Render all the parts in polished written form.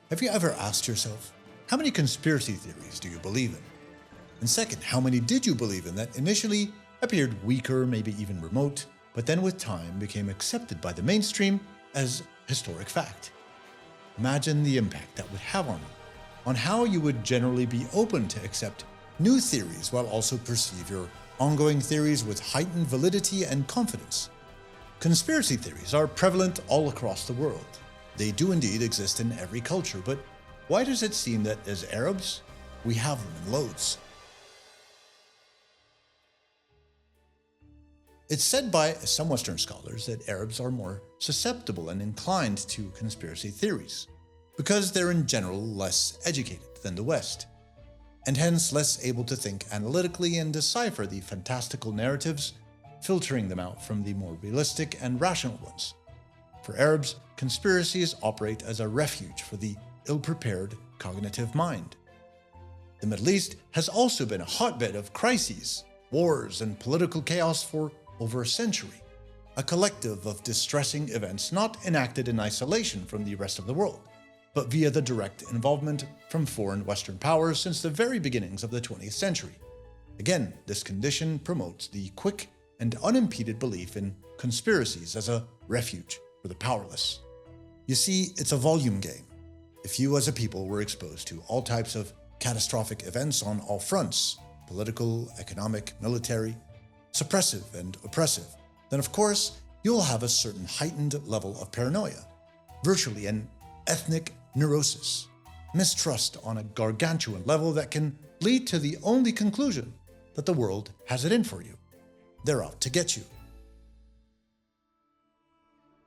Have you ever asked yourself, how many conspiracy theories do you believe in? And second, how many did you believe in that initially appeared weaker, maybe even remote, but then with time became accepted by the mainstream as historic fact? Imagine the impact that would have on you, on how you would generally be open to accept new theories while also perceive your ongoing theories with heightened validity and confidence. Conspiracy theories are prevalent all across the world. They do indeed exist in every culture, but why does it seem that as Arabs, we have them in loads? It's said by some Western scholars that Arabs are more susceptible and inclined to conspiracy theories, because they're in general less educated than the West, and hence less able to think analytically and decipher the fantastical narratives, filtering them out from the more realistic and rational ones. For Arabs, conspiracies operate as a refuge for the ill-prepared cognitive mind. The Middle East has also been a hotbed of crises, wars, and political chaos for over a century, a collective of distressing events not enacted in isolation from the rest of the world, but via the direct involvement from foreign Western powers since the very beginnings of the 20th century. Again, this condition promotes the quick and unimpeded belief in conspiracies as a refuge for the powerless. You see, it's a volume game. If you as a people were exposed to all types of catastrophic events on all fronts, political, economic, military, suppressive and oppressive, then of course you'll have a certain heightened level of paranoia, virtually an ethnic neurosis, mistrust on a gargantuan level that can lead to the only conclusion that the world has it in for you. They're out to get you.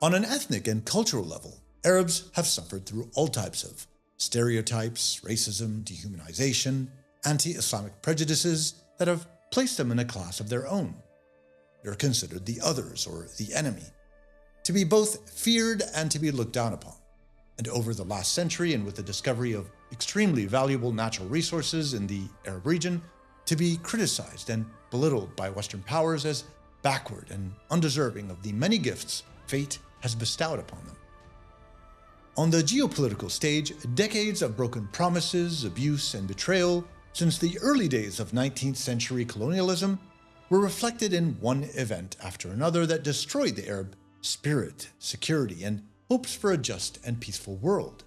On an ethnic and cultural level, Arabs have suffered through all types of stereotypes, racism, dehumanization, anti-Islamic prejudices that have placed them in a class of their own. They're considered the others or the enemy, to be both feared and to be looked down upon. And over the last century, and with the discovery of extremely valuable natural resources in the Arab region, to be criticized and belittled by Western powers as backward and undeserving of the many gifts fate has bestowed upon them. On the geopolitical stage, decades of broken promises, abuse, and betrayal since the early days of 19th century colonialism were reflected in one event after another that destroyed the Arab spirit, security, and hopes for a just and peaceful world.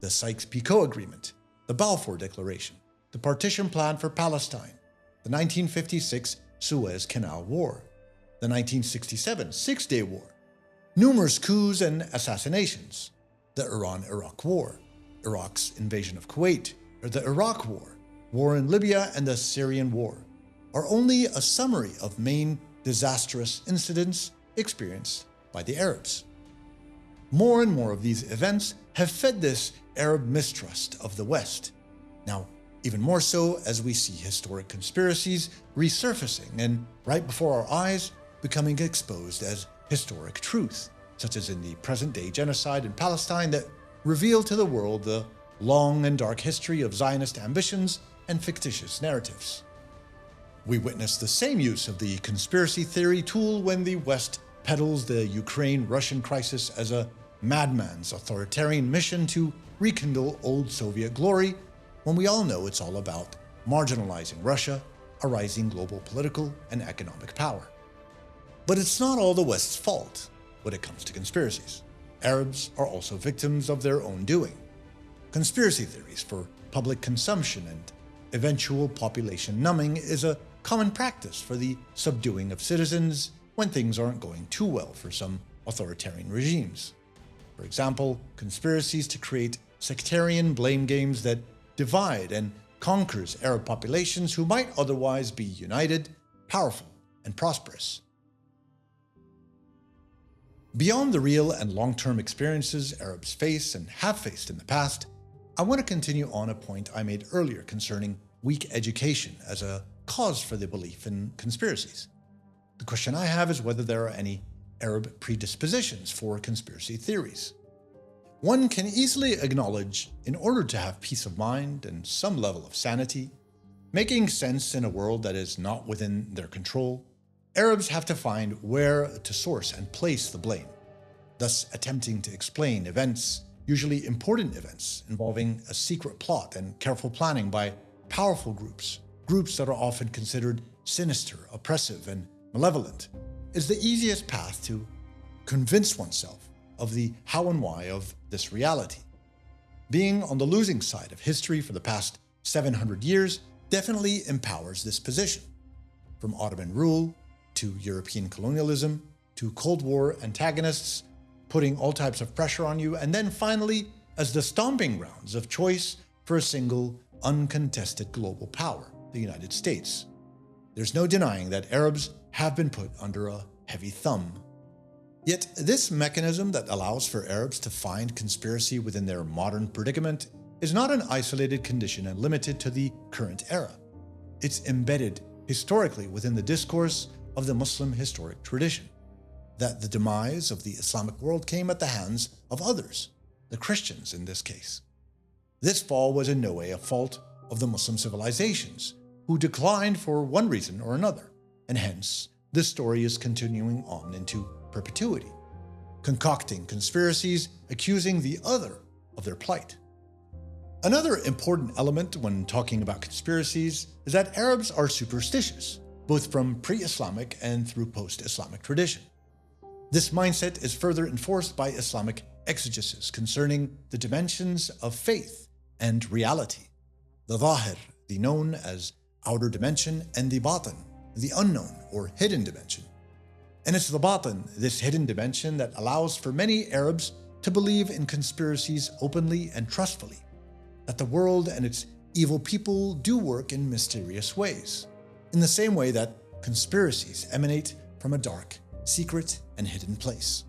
The Sykes-Picot Agreement, the Balfour Declaration, the Partition Plan for Palestine, the 1956 Suez Canal War, the 1967 Six-Day War, numerous coups and assassinations, the Iran-Iraq War, Iraq's invasion of Kuwait, or the Iraq War, war in Libya, and the Syrian War, are only a summary of main disastrous incidents experienced by the Arabs. More and more of these events have fed this Arab mistrust of the West. Now, even more so as we see historic conspiracies resurfacing and, right before our eyes, becoming exposed as historic truth, such as in the present-day genocide in Palestine that reveal to the world the long and dark history of Zionist ambitions and fictitious narratives. We witness the same use of the conspiracy theory tool when the West peddles the Ukraine-Russian crisis as a madman's authoritarian mission to rekindle old Soviet glory, when we all know it's all about marginalizing Russia, a rising global political and economic power. But it's not all the West's fault when it comes to conspiracies. Arabs are also victims of their own doing. Conspiracy theories for public consumption and eventual population numbing is a common practice for the subduing of citizens when things aren't going too well for some authoritarian regimes. For example, conspiracies to create sectarian blame games that divide and conquers Arab populations who might otherwise be united, powerful, and prosperous. Beyond the real and long-term experiences Arabs face and have faced in the past, I want to continue on a point I made earlier concerning weak education as a cause for the belief in conspiracies. The question I have is whether there are any Arab predispositions for conspiracy theories. One can easily acknowledge, in order to have peace of mind and some level of sanity, making sense in a world that is not within their control, Arabs have to find where to source and place the blame, thus attempting to explain events usually important events involving a secret plot and careful planning by powerful groups that are often considered sinister, oppressive, and malevolent, is the easiest path to convince oneself of the how and why of this reality. Being on the losing side of history for the past 700 years definitely empowers this position. From Ottoman rule, to European colonialism, to Cold War antagonists, putting all types of pressure on you, and then finally as the stomping grounds of choice for a single, uncontested global power, the United States. There's no denying that Arabs have been put under a heavy thumb. Yet this mechanism that allows for Arabs to find conspiracy within their modern predicament is not an isolated condition and limited to the current era. It's embedded historically within the discourse of the Muslim historic tradition, that the demise of the Islamic world came at the hands of others, the Christians in this case. This fall was in no way a fault of the Muslim civilizations, who declined for one reason or another, and hence this story is continuing on into perpetuity, concocting conspiracies accusing the other of their plight. Another important element when talking about conspiracies is that Arabs are superstitious, both from pre-Islamic and through post-Islamic tradition. This mindset is further enforced by Islamic exegesis concerning the dimensions of faith and reality. The Zahir, the known as outer dimension, and the Batin, the unknown or hidden dimension. And it's the Batin, this hidden dimension, that allows for many Arabs to believe in conspiracies openly and trustfully, that the world and its evil people do work in mysterious ways, in the same way that conspiracies emanate from a dark, secret, and hidden place.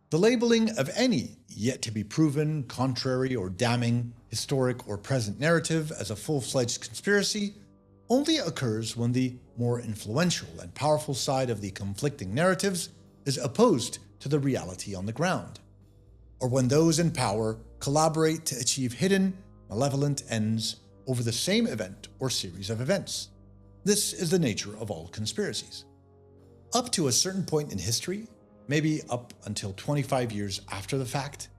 The labeling of any yet-to-be-proven, contrary, or damning historic or present narrative as a full-fledged conspiracy only occurs when the more influential and powerful side of the conflicting narratives is opposed to the reality on the ground, or when those in power collaborate to achieve hidden, malevolent ends over the same event or series of events. This is the nature of all conspiracies. Up to a certain point in history, maybe up until 25 years after the fact,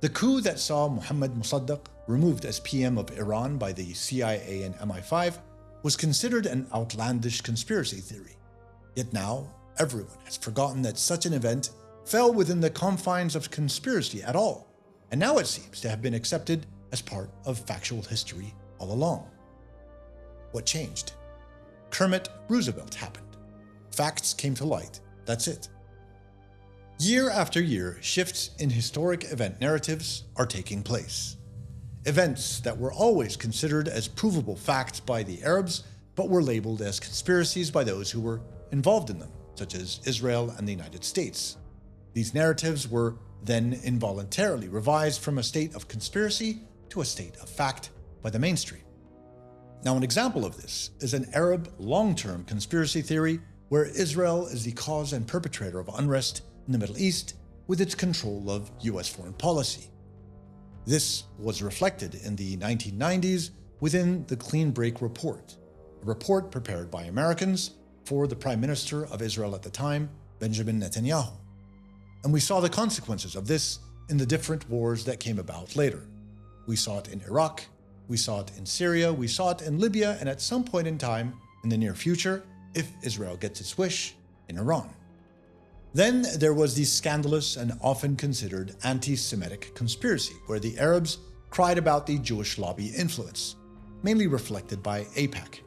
the coup that saw Mohammad Mossadegh removed as PM of Iran by the CIA and MI5 was considered an outlandish conspiracy theory. Yet now, everyone has forgotten that such an event fell within the confines of conspiracy at all, and now it seems to have been accepted as part of factual history all along. What changed? Kermit Roosevelt happened. Facts came to light. That's it. Year after year, shifts in historic event narratives are taking place. Events that were always considered as provable facts by the Arabs, but were labeled as conspiracies by those who were involved in them, such as Israel and the United States. These narratives were then involuntarily revised from a state of conspiracy to a state of fact by the mainstream. Now, an example of this is an Arab long-term conspiracy theory where Israel is the cause and perpetrator of unrest in the Middle East with its control of US foreign policy. This was reflected in the 1990s within the Clean Break Report, a report prepared by Americans for the Prime Minister of Israel at the time, Benjamin Netanyahu. And we saw the consequences of this in the different wars that came about later. We saw it in Iraq, we saw it in Syria, we saw it in Libya, and at some point in time in the near future, if Israel gets its wish, in Iran. Then there was the scandalous and often considered anti-Semitic conspiracy, where the Arabs cried about the Jewish lobby influence, mainly reflected by AIPAC,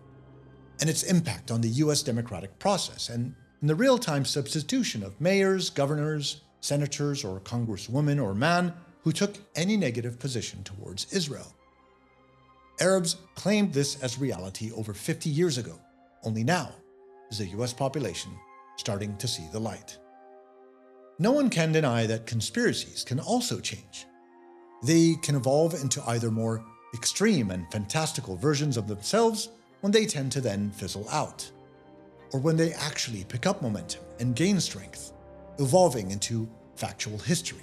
and its impact on the US democratic process, and in the real-time substitution of mayors, governors, senators, or congresswomen or man who took any negative position towards Israel. Arabs claimed this as reality over 50 years ago. Only now is the US population starting to see the light. No one can deny that conspiracies can also change. They can evolve into either more extreme and fantastical versions of themselves when they tend to then fizzle out, or when they actually pick up momentum and gain strength, evolving into factual history,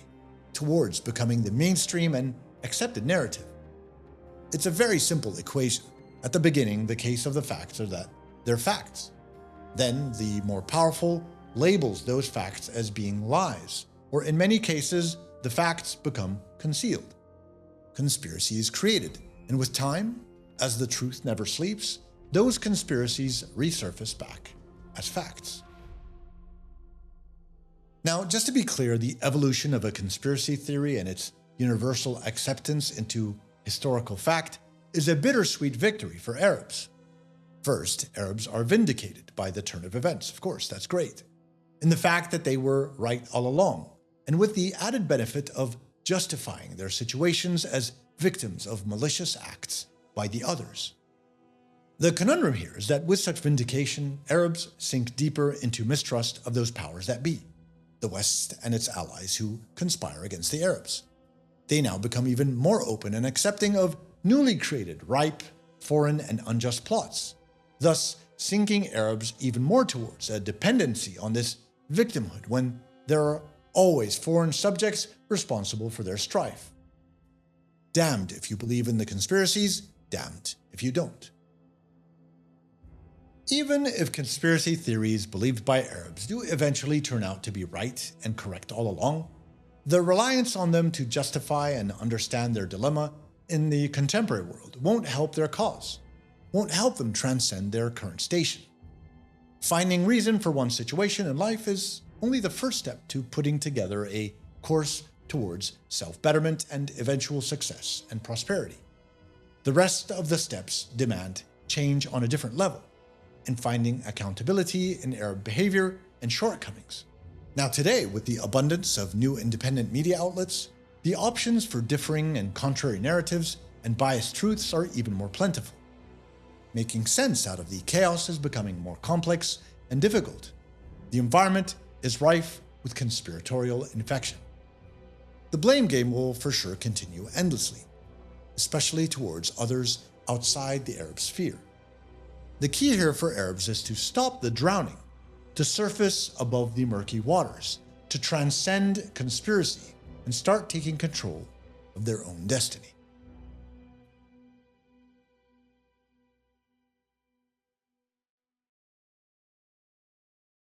towards becoming the mainstream and accepted narrative. It's a very simple equation. At the beginning, the case of the facts are that they're facts. Then, the more powerful labels those facts as being lies, or in many cases, the facts become concealed. Conspiracy is created, and with time, as the truth never sleeps, those conspiracies resurface back as facts. Now, just to be clear, the evolution of a conspiracy theory and its universal acceptance into historical fact is a bittersweet victory for Arabs. First, Arabs are vindicated by the turn of events, of course, that's great, in the fact that they were right all along, and with the added benefit of justifying their situations as victims of malicious acts by the others. The conundrum here is that with such vindication, Arabs sink deeper into mistrust of those powers that be, the West and its allies who conspire against the Arabs. They now become even more open and accepting of newly created, ripe, foreign, and unjust plots, thus sinking Arabs even more towards a dependency on this victimhood when there are always foreign subjects responsible for their strife. Damned if you believe in the conspiracies, damned if you don't. Even if conspiracy theories believed by Arabs do eventually turn out to be right and correct all along, the reliance on them to justify and understand their dilemma in the contemporary world won't help their cause, won't help them transcend their current station. Finding reason for one's situation in life is only the first step to putting together a course towards self-betterment and eventual success and prosperity. The rest of the steps demand change on a different level, and finding accountability in Arab behavior and shortcomings. Now today, with the abundance of new independent media outlets, the options for differing and contrary narratives and biased truths are even more plentiful. Making sense out of the chaos is becoming more complex and difficult. The environment is rife with conspiratorial infection. The blame game will for sure continue endlessly, especially towards others outside the Arab sphere. The key here for Arabs is to stop the drowning, to surface above the murky waters, to transcend conspiracy and start taking control of their own destiny.